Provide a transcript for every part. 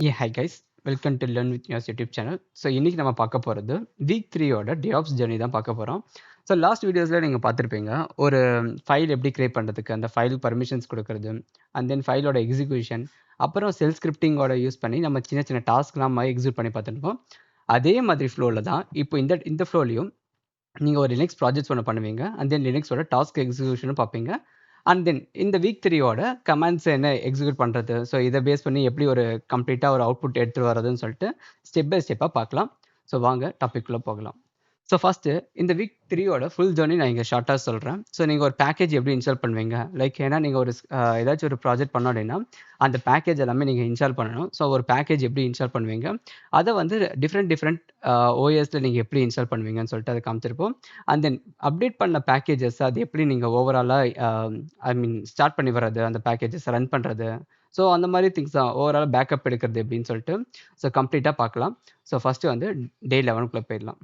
Hi guys, welcome to Learn with Yours YouTube channel. So இன்னைக்கு நம்ம பார்க்க போகிறது வீக் 3யோட DevOps ஜர்னி தான் பார்க்க போகிறோம். ஸோ லாஸ்ட் வீடியோஸில் நீங்கள் பார்த்துருப்பீங்க ஒரு ஃபைல் எப்படி கிரியேட் பண்ணுறதுக்கு, அந்த ஃபைல் பர்மிஷன்ஸ் கொடுக்கறது, அண்ட் தென் ஃபைலோட எக்ஸிக்யூஷன், அப்புறம் செல் ஸ்கிரிப்டிங்கோட யூஸ் பண்ணி நம்ம சின்ன சின்ன டாஸ்க்லாம் எக்ஸிக்யூட் பண்ணி பார்த்துருக்கோம். அதே மாதிரி ஃப்ளோவில் தான் இப்போ இந்த ஃப்ளோலையும் நீங்கள் ஒரு லினக்ஸ் ப்ராஜெக்ட்ஸ் ஒன்று பண்ணுவீங்க, அண்ட் தென் லினக்ஸோட டாஸ்க் எக்ஸிக்யூஷனும் பார்ப்பீங்க. அண்ட் தென் இந்த வீக் 3யோட கமாண்ட்ஸ் என்ன எக்ஸிக்யூட் பண்ணுறது, ஸோ இதை பேஸ் பண்ணி எப்படி ஒரு கம்ப்ளீட்டாக ஒரு அவுட்புட் எடுத்துகிட்டு வரதுன்னு சொல்லிட்டு ஸ்டெப் பை ஸ்டெப்பாக பார்க்கலாம். ஸோ வாங்க டாபிக்குள்ளே போகலாம். ஸோ ஃபஸ்ட்டு இந்த வீக் 3யோட ஃபுல் ஜர்னி நான் இங்கே ஷார்ட்டாக சொல்கிறேன். ஸோ நீங்கள் ஒரு பேக்கேஜ் எப்படி இன்ஸ்டால் பண்ணுவீங்க, லைக் ஏன்னா நீங்கள் ஒரு ஏதாச்சும் ஒரு ப்ராஜெக்ட் பண்ணோம் அப்படின்னா அந்த பேக்கேஜ் எல்லாமே நீங்கள் இன்ஸ்டால் பண்ணணும். ஸோ ஒரு பேக்கேஜ் எப்படி இன்ஸ்டால் பண்ணுவீங்க, அதை வந்து டிஃப்ரெண்ட் ஓஎஸில் நீங்கள் எப்படி இன்ஸ்டால் பண்ணுவீங்கன்னு சொல்லிட்டு அதை காமிச்சிருப்போம். அண்ட் தென் அப்டேட் பண்ண பேக்கேஜஸ் அது எப்படி நீங்கள் ஓவராலாக ஸ்டார்ட் பண்ணி வர்றது, அந்த பேக்கேஜஸ் ரன் பண்ணுறது, ஸோ அந்த மாதிரி திங்ஸ் தான் ஓவரால் பேக்கப் எடுக்கிறது எப்படின்னு சொல்லிட்டு ஸோ கம்ப்ளீட்டாக பார்க்கலாம். ஸோ ஃபஸ்ட்டு வந்து டே 11க்குள்ளே போயிடலாம்.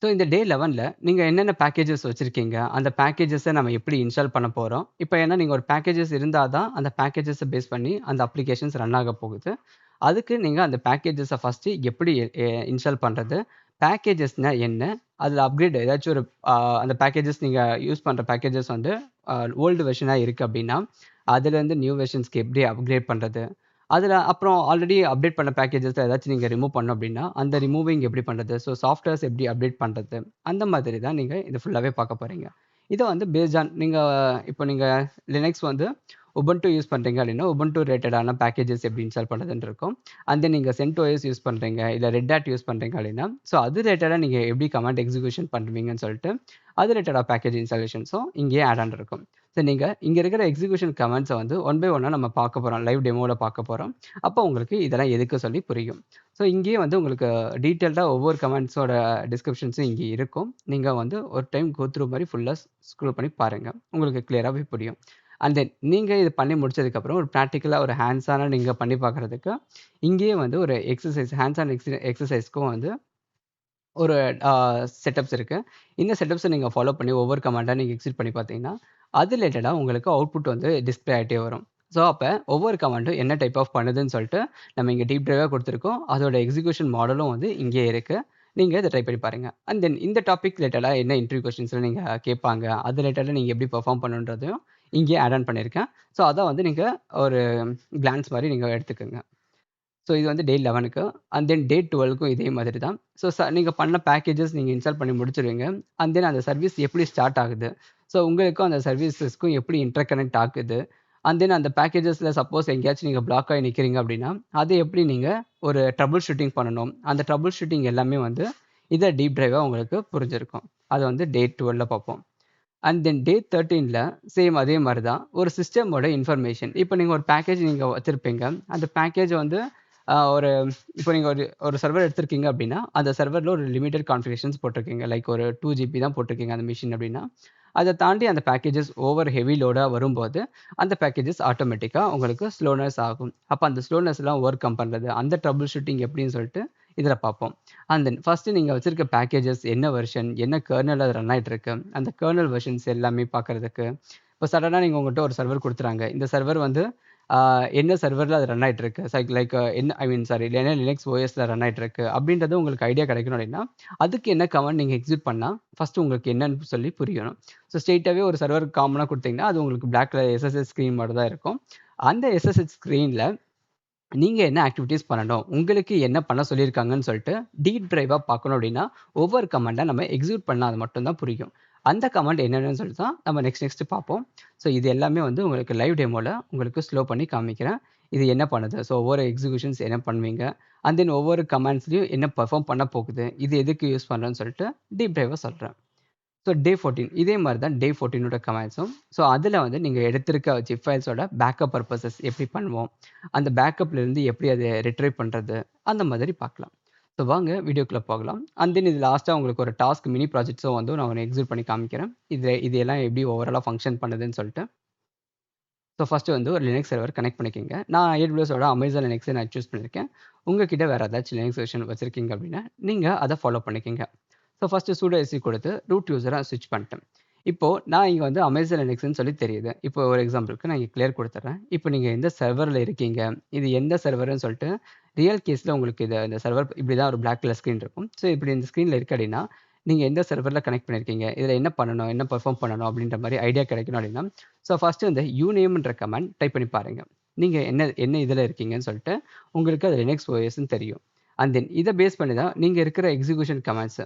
ஸோ இந்த டே 11ல் நீங்கள் என்னென்ன பேக்கேஜஸ் வச்சுருக்கீங்க, அந்த பேக்கேஜஸை நம்ம எப்படி இன்ஸ்டால் பண்ண போகிறோம். இப்போ ஏன்னா நீங்கள் ஒரு பேக்கேஜஸ் இருந்தால் தான் அந்த பேக்கேஜஸை பேஸ் பண்ணி அந்த அப்ளிகேஷன்ஸ் ரன் ஆக போகுது. அதுக்கு நீங்கள் அந்த பேக்கேஜஸை ஃபஸ்ட்டு எப்படி இன்ஸ்டால் பண்ணுறது, பேக்கேஜஸ்னால் என்ன, அதில் அப்கிரேட் ஏதாச்சும் ஒரு அந்த பேக்கேஜஸ் நீங்கள் யூஸ் பண்ணுற பேக்கேஜஸ் வந்து ஓல்டு வெர்ஷனாக இருக்குது அப்படின்னா அதுலேருந்து நியூ வெர்ஷன்ஸ்க்கு எப்படி அப்கிரேட் பண்ணுறது, அதில் அப்புறம் ஆல்ரெடி அப்டேட் பண்ண பேக்கேஜஸில் ஏதாச்சும் நீங்கள் ரிமூவ் பண்ணோம் அப்படின்னா அந்த ரிமூவிங் எப்படி பண்ணுறது, ஸோ சாஃப்ட்வேர்ஸ் எப்படி அப்டேட் பண்ணுறது, அந்த மாதிரி தான் நீங்கள் இது ஃபுல்லாகவே பார்க்க போகிறீங்க. இதை வந்து பேஸ்ட் ஆன் நீங்கள் லினக்ஸ் வந்து உபுண்டு யூஸ் பண்ணுறீங்க அப்படின்னா உபுண்டு ரிலேட்டடான பேக்கேஜஸ் எப்படி இன்ஸ்டால் பண்ணுறதுன்னு இருக்கும். அண்ட் தென் நீங்கள் CentOS யூஸ் பண்ணுறீங்க இல்லை ரெட் ஹேட் யூஸ் பண்ணுறீங்க அப்படின்னா ஸோ அது ரிலேட்டடாக நீங்கள் எப்படி கமாண்ட் எக்ஸிக்யூஷன் பண்ணுவீங்கன்னு சொல்லிட்டு அது ரிலேட்டடாக பேக்கேஜ் இன்ஸ்டாலேஷன்ஸும் இங்கேயே ஆட் ஆன் இருக்கும். ஸோ நீங்கள் இங்கே இருக்கிற எக்ஸிக்யூஷன் கமெண்ட்ஸை வந்து ஒன் பை ஒன்னாக நம்ம பார்க்க போகிறோம், லைவ் டெமோவில் பார்க்க போகிறோம். அப்போ உங்களுக்கு இதெல்லாம் எதுக்கு சொல்லி புரியும். ஸோ இங்கேயே வந்து உங்களுக்கு டீட்டெயில்டாக ஒவ்வொரு கமெண்ட்ஸோட டிஸ்கிரிப்ஷன்ஸும் இங்கே இருக்கும். நீங்கள் வந்து ஒரு டைம் கோ த்ரூ மாதிரி ஃபுல்லாக ஸ்க்ரோல் பண்ணி பாருங்கள், உங்களுக்கு கிளியராகவே புரியும். அண்ட் தென் நீங்கள் இது பண்ணி முடிச்சதுக்கப்புறம் ஒரு ப்ராக்டிக்கலாக ஒரு ஹேண்ட்ஸான நீங்கள் பண்ணி பார்க்குறதுக்கு இங்கேயே வந்து ஒரு எக்ஸசைஸ் ஹேண்ட்ஸ் ஆன் எக்ஸசைஸ்க்கும் வந்து ஒரு செட்டப்ஸ் இருக்குது. இந்த செட்டப்ஸை நீங்கள் ஃபாலோ பண்ணி ஒவ்வொரு கமாண்டாக நீங்கள் எக்ஸிக்யூட் பண்ணி பார்த்தீங்கன்னா அது ரிலேட்டடாக உங்களுக்கு அவுட்புட் வந்து டிஸ்பிளே ஆகிட்டே வரும். ஸோ அப்போ ஒவ்வொரு கமாண்டும் என்ன டைப் ஆஃப் பண்ணுதுன்னு சொல்லிட்டு நம்ம இங்கே டீப் ட்ரைவாக கொடுத்துருக்கோம். அதோட எக்ஸிக்யூஷன் மாடலும் வந்து இங்கே இருக்குது. நீங்கள் இதை ட்ரை பண்ணி பாருங்கள். அண்ட் தென் இந்த டாபிக் ரிலேட்டடாக என்ன இன்டர்வியூ கொஸ்டின்ஸில் நீங்கள் கேட்பாங்க, அது ரிலேட்டடாக நீங்கள் எப்படி பெர்ஃபார்ம் பண்ணுன்றதையும் இங்கேயே ஆட் ஆன் பண்ணியிருக்கேன். ஸோ அதை வந்து நீங்கள் ஒரு கிளான்ஸ் மாதிரி நீங்கள் எடுத்துக்கோங்க. ஸோ இது வந்து டே 11க்கு. அண்ட் தென் டே 12க்கும் இதே மாதிரி தான். ஸோ நீங்கள் பண்ண பேக்கேஜஸ் நீங்கள் இன்ஸ்டால் பண்ணி முடிச்சிருவீங்க. அண்ட் தென் அந்த சர்வீஸ் எப்படி ஸ்டார்ட் ஆகுது, ஸோ உங்களுக்கும் அந்த சர்வீசஸ்க்கும் எப்படி இன்டர் கனெக்ட் ஆகுது, அண்ட் தென் அந்த பேக்கேஜஸில் சப்போஸ் எங்கேயாச்சும் நீங்கள் பிளாக் ஆகி நிற்கிறீங்க அப்படின்னா அதை எப்படி நீங்கள் ஒரு ட்ரபிள் ஷூட்டிங் பண்ணணும், அந்த ட்ரபிள் ஷூட்டிங் எல்லாமே வந்து இதை டீப் ட்ரைவாக உங்களுக்கு புரிஞ்சிருக்கும். அதை வந்து டே 12ல் பார்ப்போம். அண்ட் தென் டே 13ல் சேம் அதே மாதிரி தான் ஒரு சிஸ்டமோட இன்ஃபர்மேஷன். இப்போ நீங்கள் ஒரு பேக்கேஜ் நீங்கள் வச்சுருப்பீங்க, அந்த பேக்கேஜ் வந்து ஒரு இப்போ நீங்கள் ஒரு சர்வர் எடுத்திருக்கீங்க அப்படின்னா அந்த சர்வரில் ஒரு லிமிட்டட் கான்ஃபிகரேஷன்ஸ் போட்டிருக்கீங்க, லைக் ஒரு 2 GB தான் போட்டிருக்கீங்க அந்த மிஷின் அப்படின்னா அதை தாண்டி அந்த பேக்கேஜஸ் ஓவர் ஹெவி லோடாக வரும்போது அந்த பேக்கேஜஸ் ஆட்டோமேட்டிக்காக உங்களுக்கு ஸ்லோனஸ் ஆகும். அப்போ அந்த ஸ்லோனஸ்லாம் ஓவர் கம் பண்ணுறது, அந்த ட்ரபிள் ஷூட்டிங் எப்படின்னு சொல்லிட்டு இதில் பார்ப்போம். அண்ட் தென் ஃபஸ்ட்டு நீங்கள் வச்சுருக்க பேக்கேஜஸ் என்ன வெர்ஷன், என்ன கர்னல் அது ரன் ஆகிட்டு இருக்கு, அந்த கர்னல் வெர்ஷன்ஸ் எல்லாமே பார்க்குறதுக்கு. இப்போ சடனாக நீங்கள் உங்கள்கிட்ட ஒரு சர்வர் கொடுத்துறாங்க, இந்த சர்வர் வந்து என்ன சர்வரில் அது ரன் ஆகிட்டு இருக்கு, லைக் என்ன என்ன லினக்ஸ் ஓஎஸில் ரன் ஆகிட்டு இருக்கு அப்படின்றது உங்களுக்கு ஐடியா கிடைக்கணும் அப்படின்னா அதுக்கு என்ன கமாண்ட் நீங்கள் எக்ஸிக்யூட் பண்ணால் ஃபஸ்ட்டு உங்களுக்கு என்னன்னு சொல்லி புரியணும். ஸோ ஸ்ட்ரெயிட்டாகவே ஒரு சர்வர் காமனாக கொடுத்தீங்கன்னா அது உங்களுக்கு பிளாக் கலர் SSH ஸ்க்ரீன் மட்டும் தான் இருக்கும். அந்த SSH ஸ்க்ரீனில் நீங்கள் என்ன ஆக்டிவிட்டீஸ் பண்ணணும், உங்களுக்கு என்ன பண்ண சொல்லியிருக்காங்கன்னு சொல்லிட்டு டீப் ட்ரைவாக பார்க்கணும் அப்படின்னா ஒவ்வொரு கமாண்டாக நம்ம எக்ஸிக்யூட் பண்ணால் அது மட்டும்தான் புரியும். அந்த கமாண்ட் என்னென்னு சொல்லிட்டு தான் நம்ம நெக்ஸ்ட் பார்ப்போம். ஸோ இது எல்லாமே வந்து உங்களுக்கு லைவ் டெமோவில் உங்களுக்கு ஸ்லோ பண்ணி காமிக்கிறேன். இது என்ன பண்ணுது, ஸோ ஒவ்வொரு எக்ஸிக்யூஷன்ஸ் என்ன பண்ணுவீங்க, அண்ட் தென் ஒவ்வொரு கமாண்ட்ஸ்லையும் என்ன பெர்ஃபார்ம் பண்ண போகுது, இது எதுக்கு யூஸ் பண்ணுறேன்னு சொல்லிட்டு டீப் ட்ரைவாக சொல்கிறேன். ஸோ டே 14 இதே மாதிரி தான் டே 14ஓட கமாண்ட்ஸும். ஸோ அதில் வந்து நீங்கள் எடுத்திருக்க ஜிப் ஃபைல்ஸோட பேக்கப் பர்பஸஸ் எப்படி பண்ணுவோம், அந்த பேக்கப்லேருந்து எப்படி அதை ரிட்ரைவ் பண்ணுறது, அந்த மாதிரி பார்க்கலாம். ஸோ வாங்க வீடியோக்குள்ளே போகலாம். அண்ட் தென் இது லாஸ்ட்டாக உங்களுக்கு ஒரு டாஸ்க் மினி ப்ராஜெக்ட்ஸும் வந்து நான் ஒன்று எக்ஸிக்யூட் பண்ணி காமிக்கிறேன். இது எல்லாம் எப்படி ஓவராலாக ஃபங்க்ஷன் பண்ணுதுன்னு சொல்லிட்டு. ஸோ ஃபஸ்ட்டு வந்து ஒரு லினக்ஸ் சர்வர் கனெக்ட் பண்ணிக்கோங்க. நான் AWSோட அமேசான் லினக்ஸை நான் சூஸ் பண்ணியிருக்கேன். உங்ககிட்ட வேறு ஏதாச்சும் லினக்ஸ் வெர்ஷன் வச்சுருக்கீங்க அப்படின்னா நீங்கள் அதை ஃபாலோ பண்ணிக்கோங்க. ஸோ ஃபஸ்ட்டு sudo sc கொடுத்து ரூட் யூஸரை ஸ்விட்ச் பண்ணிட்டேன். இப்போ நான் இங்க வந்து அமேசான் லினக்ஸ்ன்னு சொல்லி தெரியுது. இப்போ ஒரு எக்ஸாம்பிளுக்கு நான் இங்க கிளியர் குடுத்துர்றேன். இப்போ நீங்க எந்த சர்வர்ல இருக்கீங்க, இது எந்த சர்வர்ன்னு சொல்லிட்டு ரியல் கேஸ்ல உங்களுக்கு இந்த சர்வர் இப்படி தான் ஒரு பிளாக் கலர் ஸ்க்ரீன் இருக்கும். ஸோ இப்படி இந்த ஸ்க்ரீன்ல இருக்கு அப்படின்னா, நீங்க எந்த சர்வர்ல கனெக்ட் பண்ணியிருக்கீங்க, இதில என்ன பண்ணணும், என்ன பெர்ஃபார்ம் பண்ணணும் அப்படின்ற மாரி ஐடியா கிடைக்கணும் அப்படின்னா, ஸோ ஃபர்ஸ்ட்டு இந்த யூநேம்ன்ற கமாண்ட் டைப் பண்ணி பாருங்க. நீங்க என்ன என்ன இதில இருக்கீங்கன்னு சொல்லிட்டு உங்களுக்கு அது லினக்ஸ் ஓஎஸ்ன்னு தெரியும். அண்ட் தென் இத பேஸ் பண்ணி தான் நீங்க இருக்கிற எக்ஸிகியூஷன் கமாண்ட்ஸ்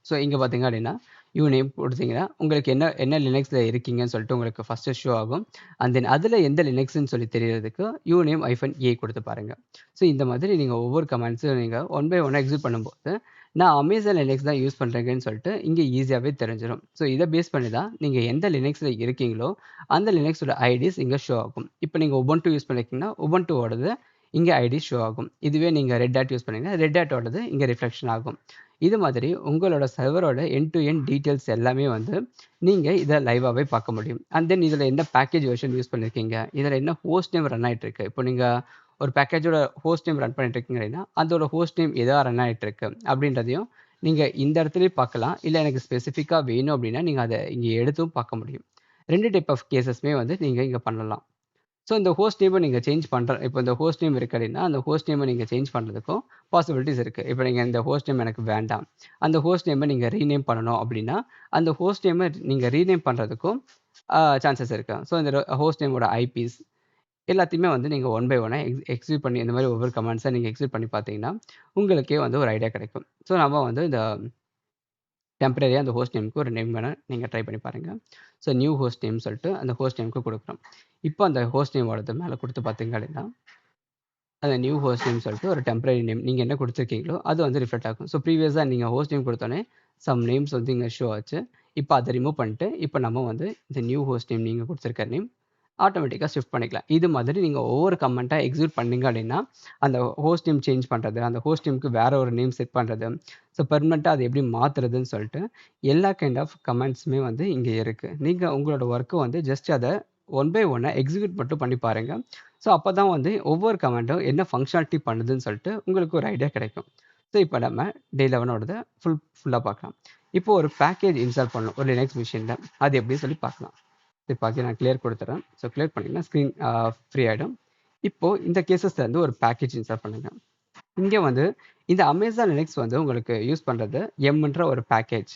ஸோ இங்க பார்த்தீங்க அப்படின்னா, யூநேம் குடுத்தீங்கன்னா, உங்களுக்கு என்ன என்ன லினக்ஸ்ல இருக்கீங்கன்னு சொல்லிட்டு உங்களுக்கு ஃபர்ஸ்ட்டு ஷோ ஆகும். அண்ட் தென் அதில எந்த லினக்ஸ்ன்னு சொல்லி தெரியறதுக்கு யூநேம் -a குடுத்து பாருங்க. ஸோ இந்த மாதிரி நீங்க ஒவ்வொரு கமாண்ட்ஸும் நீங்க ஒன் பை ஒன்னா எக்ஸிக்யூட் பண்ணும்போது, நான் அமேசான் லினக்ஸ் தான் யூஸ் பண்றேங்கன்னு சொல்லிட்டு இங்க ஈஸியாவே தெரிஞ்சிரும். ஸோ இத பேஸ் பண்ணி தான் நீங்க எந்த லினக்ஸ்ல இருக்கீங்களோ, அந்த லினக்ஸோட ஐடிஸ் இங்க ஷோ ஆகும். இப்போ நீங்க உபுண்டு யூஸ் பண்ணியிருக்கீங்கன்னா, உபுண்டுவோடது இங்க ஐடி ஷோ ஆகும். இதுவே நீங்க ரெட் ஹேட் யூஸ் பண்ணீங்கன்னா, ரெட் ஹேட்டோடது இங்க ரிஃப்ளெக்ஷன் ஆகும். இது மாதிரி உங்களோட சர்வரோட எண்ட் டு எண்ட் டீட்டெயில்ஸ் எல்லாமே வந்து நீங்க இத லைவாவே பார்க்க முடியும். அண்ட் தென் இதுல என்ன பேக்கேஜ் வெர்ஷன் யூஸ் பண்ணியிருக்கீங்க, இதுல என்ன ஹோஸ்ட் நேம் ரன் ஆயிட்டு இருக்கு. இப்போ நீங்க ஒரு பேக்கேஜோட ஹோஸ்ட் நேம் ரன் பண்ணிட்டு இருக்கீங்க அப்படின்னா, அதோட ஹோஸ்ட் நேம் எதா ரன் ஆயிட்டு இருக்கு அப்படின்றதையும் நீங்க இந்த இடத்துலயே பார்க்கலாம். இல்ல எனக்கு ஸ்பெசிஃபிக்கா வேணும் அப்படின்னா, நீங்க அத இங்க எடுத்தும் பார்க்க முடியும். 2 டைப் ஆஃப் கேஸஸ்மே வந்து நீங்க இங்க பண்ணலாம். ஸோ இந்த ஹோஸ்ட் நேம நீங்க சேஞ்ச் இப்போ இந்த ஹோஸ்ட் நேம் இருக்கு அப்படின்னா, அந்த ஹோஸ்ட் நேம நீங்க சேஞ்ச் பண்றதுக்கும் பாசிபிலிட்டீஸ் இருக்கு. இப்போ நீங்க இந்த ஹோஸ்ட் நேம் எனக்கு வேண்டாம். அந்த ஹோஸ்ட் நேம நீங்க ரீநேம் பண்ணணும் அப்படின்னா, அந்த ஹோஸ்ட் நேம நீங்க ரீநேம் பண்றதுக்கும் சான்சஸ் இருக்கு. ஸோ இந்த ஹோஸ்ட் நேமோட ஐபிஸ் எல்லாத்தையுமே வந்து நீங்க ஒன் பை ஒன்னா எக்ஸிக்யூட் பண்ணி இந்த மாதிரி ஒவ்வொரு கமாண்ட்ஸா நீங்க எக்ஸிக்யூட் பண்ணி பார்த்தீங்கன்னா, உங்களுக்கே வந்து ஒரு ஐடியா கிடைக்கும். ஸோ நம்ம வந்து இந்த டெம்பரரியா அந்த ஹோஸ்ட் நேம்க்கு ஒரு நேம் வேணா நீங்க ட்ரை பண்ணி பாருங்க. ஸோ நியூ ஹோஸ்ட் நேம் சொல்லிட்டு அந்த ஹோஸ்ட் நேம்க்கு குடுக்குறோம். இப்போ அந்த ஹோஸ்ட் நேமோடது மேல குடுத்து பார்த்தீங்க அப்படின்னா, அந்த நியூ ஹோஸ்ட் நேம் சொல்லிட்டு ஒரு டெம்பரரி நேம் நீங்க என்ன குடுத்துருக்கீங்களோ, அது வந்து ரிஃப்ளெக்ட் ஆகும். ஸோ ப்ரீவியஸா நீங்க ஹோஸ்ட் நேம் குடுத்தோனே சம் நேம்ஸ் வந்து இங்க ஷோ ஆச்சு. இப்போ அத ரிமூவ் பண்ணிட்டு, இப்போ நம்ம வந்து இந்த நியூ ஹோஸ்ட் நேம் நீங்க குடுத்திருக்க நேம் ஆட்டோமேட்டிக்கா ஷிஃப்ட் பண்ணிக்கலாம். இது மாதிரி நீங்க ஒவ்வொரு கமெண்ட்டா எக்ஸிக்யூட் பண்ணீங்க அப்படின்னா, அந்த ஹோஸ்ட் நேம் சேஞ்ச் பண்றது, அந்த ஹோஸ்ட் நேம்க்கு வேற ஒரு நேம் செட் பண்றது, ஸோ பெர்மனன்ட்டா அத எப்படி மாத்துறதுன்னு சொல்லிட்டு எல்லா கைண்ட் ஆஃப் கமெண்ட்ஸுமே வந்து இங்க இருக்கு. நீங்க உங்களோட ஒர்க்க வந்து ஜஸ்ட் அத ஒன் பை ஒன்னா எக்ஸிக்யூட் மட்டும் பண்ணி பாருங்க. ஸோ அப்பதான் வந்து ஒவ்வொரு கமெண்ட்டும் என்ன ஃபங்ஷனாலிட்டி பண்ணுதுன்னு சொல்லிட்டு உங்களுக்கு ஒரு ஐடியா கிடைக்கும். ஸோ இப்போ நம்ம டே 11ஓடத ஃபுல்லா பார்க்கலாம். இப்போ ஒரு பேக்கேஜ் இன்ஸ்டால் பண்ணணும் ஒரு லினக்ஸ் மிஷின்ல. அது எப்படின்னு சொல்லி பார்க்கலாம். இப்போ அகைன் நான் கிளியர் கொடுத்துறேன். ஸோ கிளியர் பண்ணிங்கன்னா ஸ்க்ரீன் ஃப்ரீ ஆகிடும். இப்போ இந்த கேசஸ்ல இருந்து ஒரு பேக்கேஜ் இன்ஸ்டால் பண்ணுங்க. இங்க வந்து இந்த அமேசான் லினக்ஸ் வந்து உங்களுக்கு யூஸ் பண்றது எம்ன்ற ஒரு பேக்கேஜ்.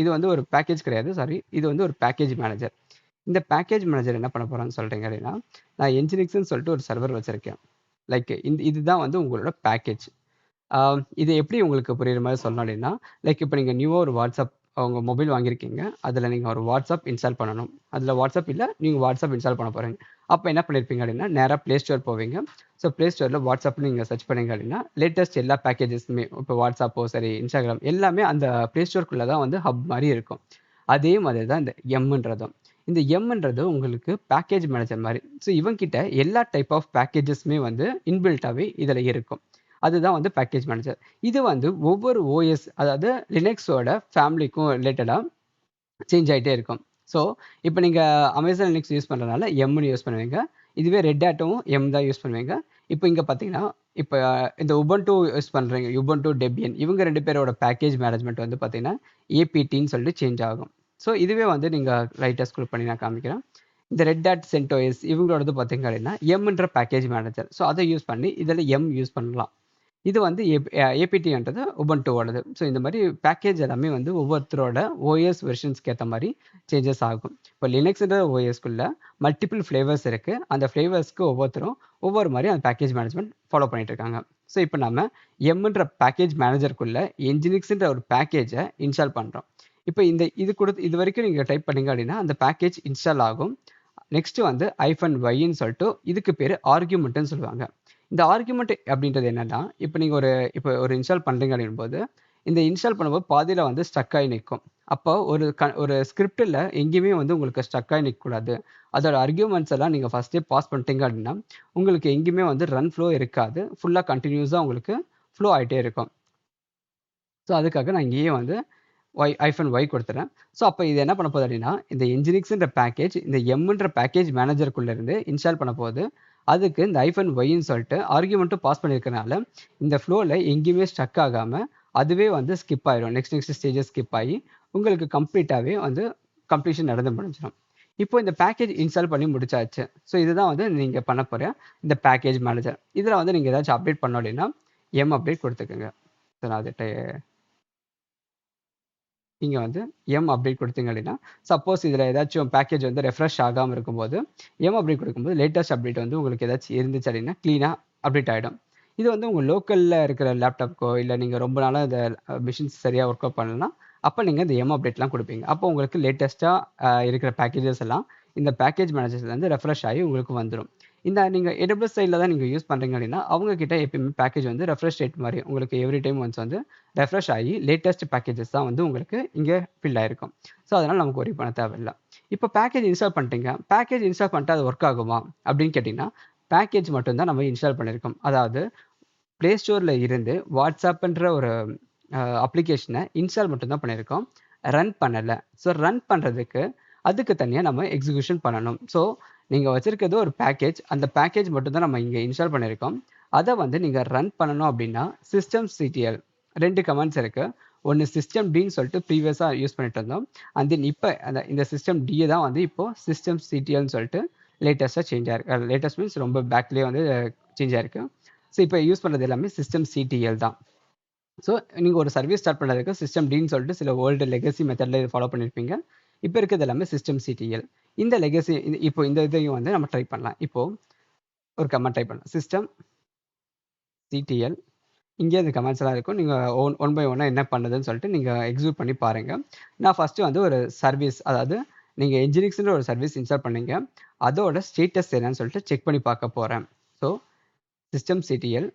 இது வந்து ஒரு பேக்கேஜ் கிடையாது, சாரி. இது வந்து ஒரு பேக்கேஜ் மேனேஜர். இந்த பேக்கேஜ் மேனேஜர் என்ன பண்ண போறான்னு சொல்றீங்க அப்படின்னா, நான் என்ஜினிக்ஸ்ன்னு சொல்லிட்டு ஒரு சர்வர் வச்சிருக்கேன். லைக் இதுதான் வந்து உங்களோட பேக்கேஜ். இது எப்படி உங்களுக்கு புரியுற மாதிரி சொல்லணும் அப்படின்னா, லைக் இப்போ நீங்க நியூவா ஒரு வாட்ஸ்அப் உங்க மொபைல் வாங்கியிருக்கீங்க. அதில் நீங்கள் ஒரு வாட்ஸ்அப் இன்ஸ்டால் பண்ணணும். அதில் வாட்ஸ்அப் இல்லை, நீங்கள் வாட்ஸ்அப் இன்ஸ்டால் பண்ண போகிறீங்க. அப்போ என்ன பண்ணியிருப்பீங்க அப்படின்னா, நேராக ப்ளே ஸ்டோர் போவீங்க. ஸோ ப்ளே ஸ்டோரில் வாட்ஸ்அப்னு நீங்கள் சர்ச் பண்ணீங்க அப்படின்னா, லேட்டஸ்ட் எல்லா பேக்கேஜஸுமே இப்போ வாட்ஸ்அப்போ சரி, இன்ஸ்டாகிராம் எல்லாமே அந்த ப்ளே ஸ்டோருக்குள்ளே தான் வந்து ஹப் மாதிரி இருக்கும். அதே மாதிரி தான் இந்த எம்ன்றதும். இந்த எம்ன்றது உங்களுக்கு பேக்கேஜ் மேனேஜர் மாதிரி. ஸோ இவங்கிட்ட எல்லா டைப் ஆஃப் பேக்கேஜஸுமே வந்து இன்பில்ட்டாகவே இதில் இருக்கும். அதுதான் வந்து பேக்கேஜ் மேனேஜர். இது வந்து ஒவ்வொரு ஓஎஸ், அதாவது லினக்ஸோட ஃபேமிலிக்கும் ரிலேட்டடா சேஞ்ச் ஆயிட்டே இருக்கும். ஸோ இப்போ நீங்க அமேசான் லினக்ஸ் யூஸ் பண்றதுனால எம்னு யூஸ் பண்ணுவீங்க. இதுவே ரெட் ஹேட்டும் எம் தான் யூஸ் பண்ணுவீங்க. இப்போ இங்க பார்த்தீங்கன்னா, இப்போ இந்த உபுண்டு யூஸ் பண்றீங்க, உபுண்டு டெபியன், இவங்க 2 பேரோட பேக்கேஜ் மேனேஜ்மெண்ட் வந்து பார்த்தீங்கன்னா, ஏபிடின்னு சொல்லிட்டு சேஞ்ச் ஆகும். ஸோ இதுவே வந்து நீங்க லைட்டா ஸ்க்ரோல் பண்ணி நான் காமிக்கிறேன். இந்த ரெட் ஹேட், சென்டோஸ் இவங்களோடது பார்த்தீங்க அப்படின்னா, எம்ன்ற பேக்கேஜ் மேனேஜர். ஸோ அதை யூஸ் பண்ணி இதில் எம் யூஸ் பண்ணலாம். இது வந்து ஏபிடின்றது உபுண்டுவோடது. ஸோ இந்த மாதிரி பேக்கேஜ் எல்லாமே வந்து ஒவ்வொருத்தரோட ஓஎஸ் வெர்ஷன்ஸ்க்கு ஏற்ற மாதிரி சேஞ்சஸ் ஆகும். இப்போ லினக்ஸ்ன்ற ஓஎஸ்க்குள்ள மல்டிபிள் ஃப்ளேவர்ஸ் இருக்கு. அந்த ஃப்ளேவர்ஸ்க்கு ஒவ்வொருத்தரும் ஒவ்வொரு மாதிரி அந்த பேக்கேஜ் மேனேஜ்மெண்ட் ஃபாலோ பண்ணிட்டு இருக்காங்க. ஸோ இப்போ நம்ம எம்ன்ற பேக்கேஜ் மேனேஜருக்குள்ள என்ஜினிக்ஸ்ன்ற ஒரு பேக்கேஜை இன்ஸ்டால் பண்ணுறோம். இப்போ இது வரைக்கும் நீங்கள் டைப் பண்ணீங்க அப்படின்னா அந்த பேக்கேஜ் இன்ஸ்டால் ஆகும். நெக்ஸ்ட் வந்து -y சொல்லிட்டு இதுக்கு பேர் ஆர்குமெண்ட்னு சொல்லுவாங்க. இந்த ஆர்குமெண்ட் அப்படின்றது என்னன்னா, இப்போ ஒரு இன்ஸ்டால் பண்றீங்க அப்படிங்கும்போது, இந்த இன்ஸ்டால் பண்ணும்போது பாதியில வந்து ஸ்டக் ஆகி நிற்கும். அப்போ ஒரு ஸ்கிரிப்டில் எங்கேயுமே வந்து உங்களுக்கு ஸ்டக் ஆகி நிற்கக்கூடாது. அதோட ஆர்குமெண்ட்ஸ் எல்லாம் நீங்கள் ஃபர்ஸ்டே பாஸ் பண்ணிட்டீங்க அப்படின்னா, உங்களுக்கு எங்கேயுமே வந்து ரன் ஃப்ளோ இருக்காது. ஃபுல்லாக கண்டினியூஸாக உங்களுக்கு ஃப்ளோ ஆகிட்டே இருக்கும். ஸோ அதுக்காக நான் இங்கேயே வந்து -y கொடுத்துறேன். ஸோ அப்போ இது என்ன பண்ண போகுது அப்படின்னா, இந்த என்ஜினிக்ஸ்ன்ற பேக்கேஜ் இந்த எம்ன்ற பேக்கேஜ் மேனேஜருக்குள்ள இருந்து இன்ஸ்டால் பண்ண போகுது. அதுக்கு இந்த -yன்னு சொல்லிட்டு ஆர்குமெண்ட்டும் பாஸ் பண்ணியிருக்கனால, இந்த ஃப்ளோவில் எங்கேயுமே ஸ்டக் ஆகாம அதுவே வந்து ஸ்கிப் ஆயிடும். நெக்ஸ்ட் ஸ்டேஜஸ் ஸ்கிப் ஆகி உங்களுக்கு கம்ப்ளீட்டாவே வந்து கம்ப்ளீஷன் நடந்து முடிஞ்சிடும். இப்போ இந்த பேக்கேஜ் இன்ஸ்டால் பண்ணி முடிச்சாச்சு. ஸோ இதுதான் வந்து நீங்க பண்ண போற இந்த பேக்கேஜ் மேனேஜர். இதுல வந்து நீங்க ஏதாச்சும் அப்டேட் பண்ணணும் அப்படின்னா அப்டேட் கொடுத்துக்கோங்க. ஸோ நான் அதை இங்கே வந்து அப்டேட் கொடுத்தீங்க அப்படின்னா சப்போஸ் இதில் ஏதாச்சும் பேக்கேஜ் வந்து ரெஃப்ரெஷ் ஆகாமல் இருக்கும்போது அப்டேட் கொடுக்கும்போது லேட்டஸ்ட் அப்டேட் வந்து உங்களுக்கு ஏதாச்சும் இருந்துச்சு அப்படின்னா க்ளீனாக அப்டேட் ஆகிடும். இது வந்து உங்கள் லோக்கலில் இருக்கிற லேப்டாப்க்கோ இல்லை நீங்கள் ரொம்ப நாளாக இந்த மிஷின்ஸ் சரியாக ஒர்க் அவுட் பண்ணலன்னா அப்போ நீங்கள் இந்த அப்டேட்லாம் கொடுப்பீங்க. அப்போ உங்களுக்கு லேட்டஸ்ட்டாக இருக்கிற பேக்கேஜஸ் எல்லாம் இந்த பேக்கேஜ் மேனேஜர்ஸ்லேருந்து ரெஃப்ரெஷ் ஆகி உங்களுக்கு வந்துடும். இந்த நீங்கள் AWS சைடில் தான் நீங்கள் யூஸ் பண்ணுறீங்க அப்படின்னா அவங்க கிட்ட எப்பயுமே பேக்கேஜ் வந்து ரெஃப்ரெஷ் ரேட் மாதிரி உங்களுக்கு எவ்ரி டைம் ஒன்ஸ் வந்து ரெஃப்ரெஷ் ஆகி லேட்டஸ்ட் பேக்கேஜஸ் தான் வந்து உங்களுக்கு இங்கே ஃபில் ஆயிருக்கும். ஸோ அதனால் நமக்கு ஒரி பண்ண தேவையில்லை. இப்போ பேக்கேஜ் இன்ஸ்டால் பண்ணிட்டீங்க. பேக்கேஜ் இன்ஸ்டால் பண்ணிட்டு அது ஒர்க் ஆகுமா அப்படின்னு கேட்டிங்கன்னா பேக்கேஜ் மட்டும்தான் நம்ம இன்ஸ்டால் பண்ணியிருக்கோம். அதாவது ப்ளே ஸ்டோரில் இருந்து வாட்ஸ்அப்ன்ற ஒரு அப்ளிகேஷனை இன்ஸ்டால் மட்டும்தான் பண்ணியிருக்கோம், ரன் பண்ணலை. ஸோ ரன் பண்ணுறதுக்கு அதுக்கு தனியாக நம்ம எக்ஸிக்யூஷன் பண்ணணும். ஸோ நீங்கள் வச்சுருக்கிறது ஒரு பேக்கேஜ், அந்த பேக்கேஜ் மட்டும்தான் நம்ம இங்கே இன்ஸ்டால் பண்ணியிருக்கோம். அதை வந்து நீங்கள் ரன் பண்ணணும் அப்படின்னா systemctl 2 கமெண்ட்ஸ் இருக்குது. ஒன்று systemdன்னு சொல்லிட்டு ப்ரீவியஸாக யூஸ் பண்ணிட்டு இருந்தோம். அண்ட் தென் இப்போ இந்த systemd தான் வந்து இப்போது systemctlன்னு சொல்லிட்டு லேட்டஸ்ட்டாக சேஞ்ச் ஆயிருக்கு. லேட்டஸ்ட் மீன்ஸ் ரொம்ப பேக்லேயே வந்து சேஞ்ச் ஆயிருக்கு. ஸோ இப்போ யூஸ் பண்ணுறது எல்லாமே systemctl தான். ஸோ நீங்கள் ஒரு சர்வீஸ் ஸ்டார்ட் பண்ணுறதுக்கு systemdன்னு சொல்லிட்டு சில ஓல்டு லெகசி மெத்தடில் இது ஃபாலோ பண்ணியிருப்பீங்க. இப்போ இருக்கிறது எல்லாமே systemctl. இந்த லெகசி இப்போ இந்த இதையும் வந்து நம்ம ட்ரை பண்ணலாம். இப்போது ஒரு கமெண்ட் டைப் பண்ணலாம், systemctl. இங்கே இந்த கமெண்ட்ஸ் எல்லாம் இருக்கும். நீங்கள் ஒன் பை ஒன்னாக என்ன பண்ணுதுன்னு சொல்லிட்டு நீங்கள் எக்ஸிக்யூட் பண்ணி பாருங்கள். நான் ஃபஸ்ட்டு வந்து ஒரு சர்வீஸ், அதாவது நீங்கள் என்ஜினிக்ஸ்ன்ற ஒரு சர்வீஸ் இன்ஸ்டால் பண்ணீங்க, அதோட ஸ்டேட்டஸ் என்னன்னு சொல்லிட்டு செக் பண்ணி பார்க்க போகிறேன். ஸோ systemctl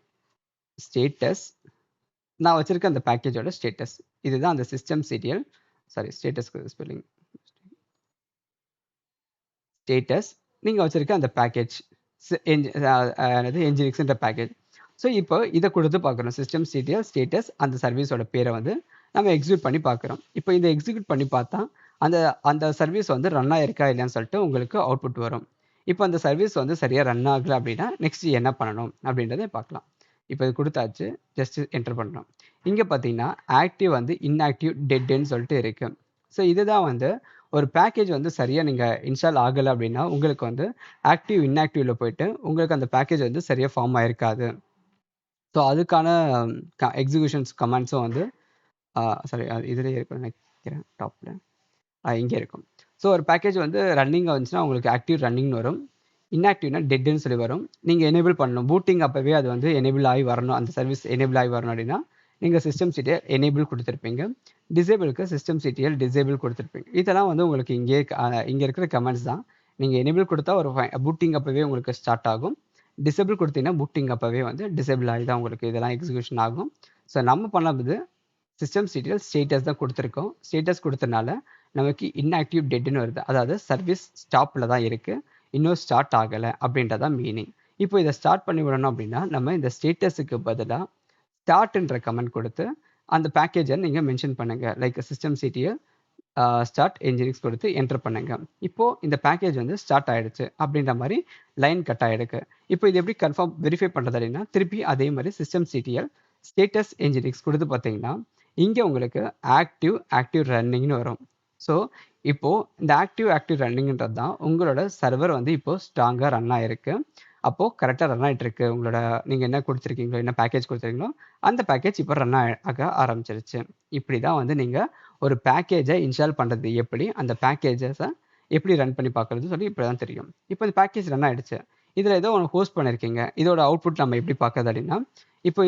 ஸ்டேட்டஸ், நான் வச்சிருக்க அந்த பேக்கேஜோட ஸ்டேட்டஸ் இதுதான். அந்த systemctl ஸ்டேட்டஸ்க்கு ஸ்பெல்லிங் ஸ்டேட்டஸ் நீங்கள் வச்சிருக்க அந்த பேக்கேஜ் என்ஜினிக்ஸ்ன்ற பேக்கேஜ். ஸோ இப்போ இதை கொடுத்து பார்க்குறோம், systemctl ஸ்டேட்டஸ் அந்த சர்வீஸோட பேரை வந்து நம்ம எக்ஸிக்யூட் பண்ணி பார்க்குறோம். இப்போ இதை எக்ஸிக்யூட் பண்ணி பார்த்தா அந்த சர்வீஸ் வந்து ரன் ஆயிருக்கா இல்லையான்னு சொல்லிட்டு உங்களுக்கு அவுட்புட் வரும். இப்போ அந்த சர்வீஸ் வந்து சரியாக ரன் ஆகலை அப்படின்னா நெக்ஸ்ட் என்ன பண்ணணும் அப்படின்றத பார்க்கலாம். இப்போ இது கொடுத்தாச்சு, ஜஸ்ட் என்டர் பண்ணுறோம். இங்கே பார்த்தீங்கன்னா ஆக்டிவ் வந்து இன்ஆக்டிவ் டெட்ன்னு சொல்லிட்டு இருக்கு. ஸோ இதுதான் வந்து ஒரு பேக்கேஜ் வந்து சரியாக நீங்கள் இன்ஸ்டால் ஆகலை அப்படின்னா உங்களுக்கு வந்து ஆக்டிவ் இன்ஆக்டிவ்ல போயிட்டு உங்களுக்கு அந்த பேக்கேஜ் வந்து சரியாக ஃபார்ம் ஆயிருக்காது. ஸோ அதுக்கான எக்ஸிக்யூஷன்ஸ் கமெண்ட்ஸும் வந்து இதுலேயே இருக்குன்னு நினைக்கிறேன், டாப்பில் இங்கே இருக்கும். ஸோ ஒரு பேக்கேஜ் வந்து ரன்னிங் வந்துச்சுன்னா உங்களுக்கு ஆக்டிவ் ரன்னிங்னு வரும், இன்ஆக்டிவ்னா டெட்ன்னு சொல்லி வரும். நீங்கள் எனேபிள் பண்ணணும், பூட்டிங் அப்போவே அது வந்து எனேபிள் ஆகி வரணும், அந்த சர்வீஸ் எனேபிள் ஆகி வரணும் அப்படின்னா நீங்கள் systemctl எனேபிள் கொடுத்துருப்பீங்க, டிசேபிளுக்கு systemctl டிசேபிள் கொடுத்துருப்பீங்க. இதெல்லாம் வந்து உங்களுக்கு இங்கே இருக்கிற கமெண்ட்ஸ் தான். நீங்கள் எனேபிள் கொடுத்தா ஒரு பூட்டிங் அப்போவே உங்களுக்கு ஸ்டார்ட் ஆகும், டிசேபிள் கொடுத்தீங்கன்னா பூட்டிங் அப்போவே வந்து டிசேபிள் ஆகி தான் உங்களுக்கு இதெல்லாம் எக்ஸிக்யூஷன் ஆகும். ஸோ நம்ம பண்ணது systemctl ஸ்டேட்டஸ் தான் கொடுத்துருக்கோம். ஸ்டேட்டஸ் கொடுத்தனால நமக்கு இன்ஆக்டிவ் டெட்னு வருது, அதாவது சர்வீஸ் ஸ்டாப்பில் தான் இருக்குது, இன்னும் ஸ்டார்ட் ஆகலை அப்படின்றதான் மீனிங். இப்போ இதை ஸ்டார்ட் பண்ணி விடணும் அப்படின்னா நம்ம இந்த ஸ்டேட்டஸுக்கு பதிலாக ஸ்டார்ட்ன்ற கமெண்ட் கொடுத்து அந்த பேக்கேஜை நீங்கள் மென்ஷன் பண்ணுங்கள். லைக் systemctl ஸ்டார்ட் என்ஜினிக்ஸ் கொடுத்து என்டர் பண்ணுங்க. இப்போது இந்த பேக்கேஜ் வந்து ஸ்டார்ட் ஆகிடுச்சு அப்படின்ற மாதிரி லைன் கட் ஆகிடுக்கு. இப்போ இது எப்படி கன்ஃபார்ம் வெரிஃபை பண்ணுறது அப்படின்னா திருப்பி அதே மாதிரி systemctl ஸ்டேட்டஸ் என்ஜினிக்ஸ் கொடுத்து பார்த்தீங்கன்னா இங்கே உங்களுக்கு ஆக்டிவ் ரன்னிங்னு வரும். ஸோ இப்போது இந்த ஆக்டிவ் ரன்னிங்ன்றது தான் உங்களோட சர்வர் வந்து இப்போது ஸ்ட்ராங்காக ரன் ஆகிருக்கு. அப்போது கரெக்டாக ரன் ஆகிட்டு இருக்கு. உங்களோட நீங்கள் என்ன கொடுத்துருக்கீங்களோ, என்ன பேக்கேஜ் கொடுத்துருக்கீங்களோ அந்த பேக்கேஜ் இப்போ ரன் ஆக ஆரம்பிச்சிருச்சு. இப்படி தான் வந்து நீங்கள் ஒரு பேக்கேஜை இன்ஸ்டால் பண்ணுறது எப்படி, அந்த பேக்கேஜஸை எப்படி ரன் பண்ணி பார்க்குறது சொல்லி இப்படி தான் தெரியும். இப்போ இந்த பேக்கேஜ் ரன் ஆகிடுச்சு, இதில் ஏதோ ஒன்று ஹோஸ்ட் பண்ணியிருக்கீங்க, இதோட அவுட்புட் நம்ம எப்படி பார்க்குறது அப்படின்னா இப்போ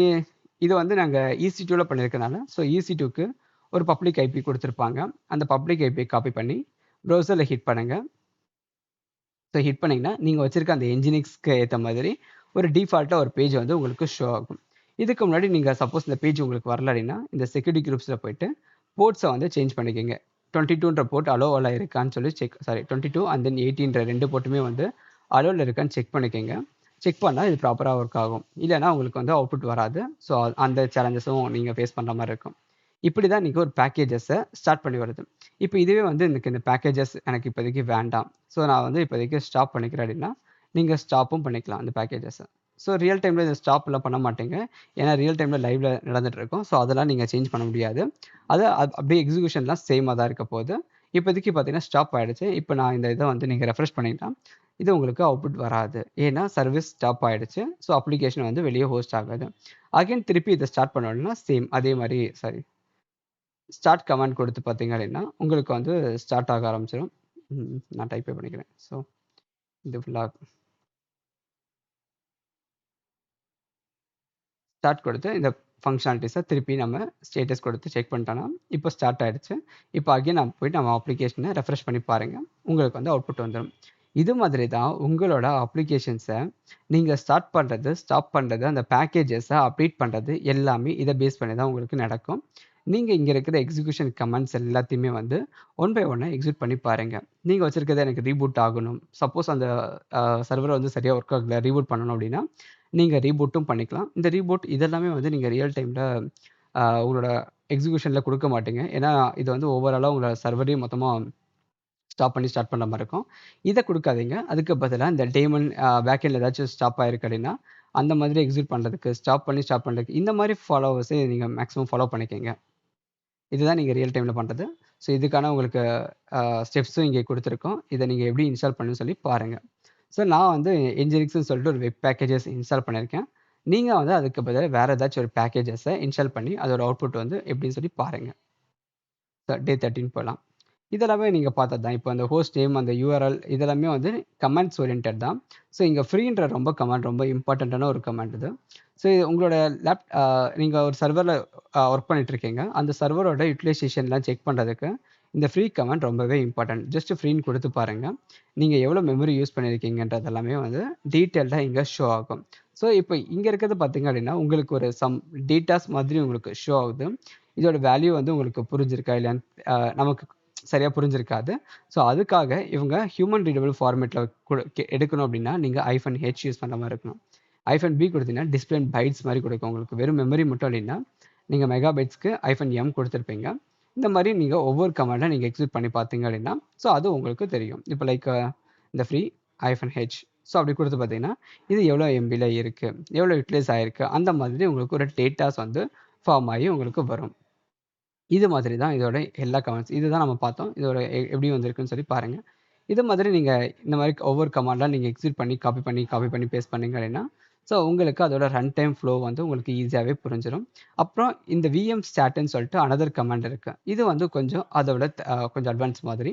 இது வந்து நாங்கள் EC2ல பண்ணியிருக்கனால ஸோ EC2க்கு ஒரு பப்ளிக் ஐபி கொடுத்துருப்பாங்க. அந்த பப்ளிக் ஐபி காப்பி பண்ணி ப்ரௌசரில் ஹிட் பண்ணுங்கள். ஸோ ஹிட் பண்ணிங்கன்னா நீங்கள் வச்சுருக்க அந்த என்ஜினிக்ஸ்க்கு ஏற்ற மாதிரி ஒரு டிஃபால்ட்டாக ஒரு பேஜ் வந்து உங்களுக்கு ஷோ ஆகும். இதுக்கு முன்னாடி நீங்கள் சப்போஸ் இந்த பேஜ் உங்களுக்கு வரல அப்படின்னா இந்த செக்யூரிட்டி குரூப்ஸில் போயிட்டு போர்ட்ஸை வந்து சேஞ்ச் பண்ணிக்கோங்க. 22ன்ற போர்ட் அலோவில் இருக்கான்னு சொல்லி 22 அண்ட் தென் 18 2 போர்ட்டுமே வந்து அலோவில் இருக்கான்னு செக் பண்ணிக்கோங்க. செக் பண்ணால் இது ப்ராப்பராக ஒர்க் ஆகும், இல்லைனா உங்களுக்கு வந்து அவுட்புட் வராது. ஸோ அந்த சேலஞ்சஸும் நீங்கள் ஃபேஸ் பண்ணுற மாதிரி இருக்கும். இப்படி தான் நீங்கள் ஒரு பேக்கேஜஸை ஸ்டார்ட் பண்ணி வருது. இப்போ இதுவே வந்து எனக்கு இந்த பேக்கேஜஸ் எனக்கு இப்போதைக்கு வேண்டாம், ஸோ நான் வந்து இப்போதைக்கு ஸ்டாப் பண்ணிக்கிறேன் அப்படின்னா நீங்கள் ஸ்டாப்பும் பண்ணிக்கலாம் அந்த பேக்கேஜஸை. ஸோ ரியல் டைமில் இதை ஸ்டாப்லாம் பண்ண மாட்டீங்க. ஏன்னா ரியல் டைமில் லைவ்ல நடந்துட்டு இருக்கும். ஸோ அதெல்லாம் நீங்கள் சேஞ்ச் பண்ண முடியாது. அப்படியே எக்ஸிக்யூஷன்லாம் சேமாக தான் இருக்க போகுது. இப்போதைக்கு பார்த்தீங்கன்னா ஸ்டாப் ஆயிடுச்சு. இப்போ நான் இந்த இதை வந்து நீங்கள் ரெஃப்ரெஷ் பண்ணிங்கன்னா இது உங்களுக்கு அவுட்புட் வராது. ஏன்னா சர்வீஸ் ஸ்டாப் ஆயிடுச்சு. ஸோ அப்ளிகேஷன் வந்து வெளியே ஹோஸ்ட் ஆகாது. அகைன் திருப்பி இதை ஸ்டார்ட் பண்ணோம்னா சேம் அதே மாதிரி ஸ்டார்ட் கமாண்ட் கொடுத்து பார்த்தீங்க அப்படின்னா உங்களுக்கு வந்து ஸ்டார்ட் ஆக ஆரம்பிச்சிடும். நான் டைப்பே பண்ணிக்கிறேன். ஸோ இது ஃபுல்லாக ஸ்டார்ட் கொடுத்து இந்த ஃபங்க்ஷனாலிட்டிஸை திருப்பி நம்ம ஸ்டேட்டஸ் கொடுத்து செக் பண்ணிட்டோன்னா இப்போ ஸ்டார்ட் ஆயிடுச்சு. இப்போ அகைன் நம்ம போயிட்டு நம்ம அப்ளிகேஷனை ரெஃப்ரெஷ் பண்ணி பாருங்கள். உங்களுக்கு வந்து அவுட்புட் வந்துடும். இது மாதிரி தான் உங்களோட அப்ளிகேஷன்ஸை நீங்கள் ஸ்டார்ட் பண்ணுறது, ஸ்டாப் பண்ணுறது, அந்த பேக்கேஜஸை அப்டேட் பண்ணுறது எல்லாமே இதை பேஸ் பண்ணி தான் உங்களுக்கு நடக்கும். நீங்கள் இங்கே இருக்கிற எக்ஸிக்யூஷன் கமெண்ட்ஸ் எல்லாத்தையுமே வந்து ஒன் பை ஒன்னாக எக்ஸிக்யூட் பண்ணி பாருங்கள். நீங்கள் வச்சுருக்கிறது எனக்கு ரீபூட் ஆகணும், சப்போஸ் அந்த சர்வரை வந்து சரியாக ஒர்க் ஆகலை, ரீபூட் பண்ணணும் அப்படின்னா நீங்கள் ரீபூட்டும் பண்ணிக்கலாம். இந்த ரீபூட் இதெல்லாமே வந்து நீங்கள் ரியல் டைமில் உங்களோட எக்ஸிக்யூஷனில் கொடுக்க மாட்டீங்க. ஏன்னா இது வந்து ஓவராலாக உங்களோட சர்வரையும் மொத்தமாக ஸ்டாப் பண்ணி ஸ்டார்ட் பண்ணுற மாதிரி இருக்கும். இதை கொடுக்காதீங்க. அதுக்கு பதிலாக இந்த டேமன் பேக்கெண்டில் ஏதாச்சும் ஸ்டாப் ஆயிருக்கு அப்படின்னா அந்த மாதிரி எக்ஸிக்யூட் பண்ணுறதுக்கு, ஸ்டாப் பண்ணுறதுக்கு இந்த மாதிரி ஃபாலோவர்ஸை நீங்கள் மேக்ஸிமம் ஃபாலோ பண்ணிக்கோங்க. இதுதான் நீங்கள் ரியல் டைமில் பண்ணுறது. ஸோ இதுக்கான உங்களுக்கு ஸ்டெப்ஸும் இங்கே கொடுத்துருக்கோம். இதை நீங்கள் எப்படி இன்ஸ்டால் பண்ணணும்னு சொல்லி பாருங்கள். ஸோ நான் வந்து என்ஜினிக்ஸ்னு சொல்லிட்டு ஒரு வெப் பேக்கேஜஸ் இன்ஸ்டால் பண்ணியிருக்கேன். நீங்கள் வந்து அதுக்கு பதிலாக வேறு ஏதாச்சும் ஒரு பேக்கேஜஸை இன்ஸ்டால் பண்ணி அதோட அவுட்புட் வந்து எப்படின்னு சொல்லி பாருங்கள். ஸோ டே 13 போகலாம். இதெல்லாமே நீங்கள் பார்த்தது தான். இப்போ அந்த ஹோஸ்ட் நேம், அந்த யூஆர்எல் இதெல்லாமே வந்து கமெண்ட்ஸ் ஓரியன்டட் தான். ஸோ இங்கே ஃப்ரீன்ற ரொம்ப இம்பார்ட்டண்ட்டான ஒரு கமெண்ட் இது. ஸோ இது உங்களோட நீங்கள் ஒரு சர்வரில் ஒர்க் பண்ணிட்டுருக்கீங்க. அந்த சர்வரோட யூட்டிலைசேஷன்லாம் செக் பண்ணுறதுக்கு இந்த ஃப்ரீ கமெண்ட் ரொம்பவே இம்பார்ட்டன்ட். ஜஸ்ட் ஃப்ரீன்னு கொடுத்து பாருங்கள். நீங்கள் எவ்வளோ மெமரி யூஸ் பண்ணியிருக்கீங்கன்றது எல்லாமே வந்து டீட்டெயில்டாக இங்கே ஷோ ஆகும். ஸோ இப்போ இங்கே இருக்கிறது பார்த்தீங்க அப்படின்னா உங்களுக்கு ஒரு சம் டேட்டாஸ் மாதிரி உங்களுக்கு ஷோ ஆகுது. இதோட வேல்யூ வந்து உங்களுக்கு புரிஞ்சிருக்கா இல்லையான்னு நமக்கு சரியாக புரிஞ்சிருக்காது. ஸோ அதுக்காக இவங்க ஹியூமன் ரீடபிள் ஃபார்மேட்டில் எடுக்கணும் அப்படின்னா நீங்கள் -H யூஸ் பண்ணுற மாதிரி இருக்கணும். -B கொடுத்தீங்கன்னா டிஸ்பிளே பைட்ஸ் மாதிரி கொடுக்கும். உங்களுக்கு வெறும் மெமரி மட்டும் அப்படின்னா நீங்கள் மெகாபைட்ஸ்க்கு -M கொடுத்துருப்பீங்க. இந்த மாதிரி நீங்கள் ஒவ்வொரு கமாண்டை நீங்கள் எக்ஸிக்யூட் பண்ணி பார்த்தீங்க அப்படின்னா ஸோ அது உங்களுக்கு தெரியும். இப்போ லைக் இந்த ஃப்ரீ -H ஸோ அப்படி கொடுத்து பார்த்தீங்கன்னா இது எவ்வளோ எம்பியில் இருக்குது, எவ்வளோ யூட்டிலைஸ் ஆகிருக்கு, அந்த மாதிரி உங்களுக்கு ஒரு டேட்டாஸ் வந்து ஃபார்ம் ஆகி உங்களுக்கு வரும். இது மாதிரி தான் இதோட எல்லா கமெண்ட்ஸ். இதுதான் நம்ம பார்த்தோம். இதோட எப்படி வந்திருக்குன்னு சொல்லி பாருங்கள். இது மாதிரி நீங்கள் இந்த மாதிரி ஒவ்வொரு கமாண்டாக நீங்கள் எக்ஸிக்யூட் பண்ணி காப்பி பண்ணி பேஸ்ட் பண்ணீங்க அப்படின்னா ஸோ உங்களுக்கு அதோட ரன் டைம் ஃப்ளோ வந்து உங்களுக்கு ஈஸியாகவே புரிஞ்சிடும். அப்புறம் இந்த VM ஸ்டாட்னு சொல்லிட்டு அனதர் கமாண்ட் இருக்குது. இது வந்து கொஞ்சம் அதோட கொஞ்சம் அட்வான்ஸ் மாதிரி.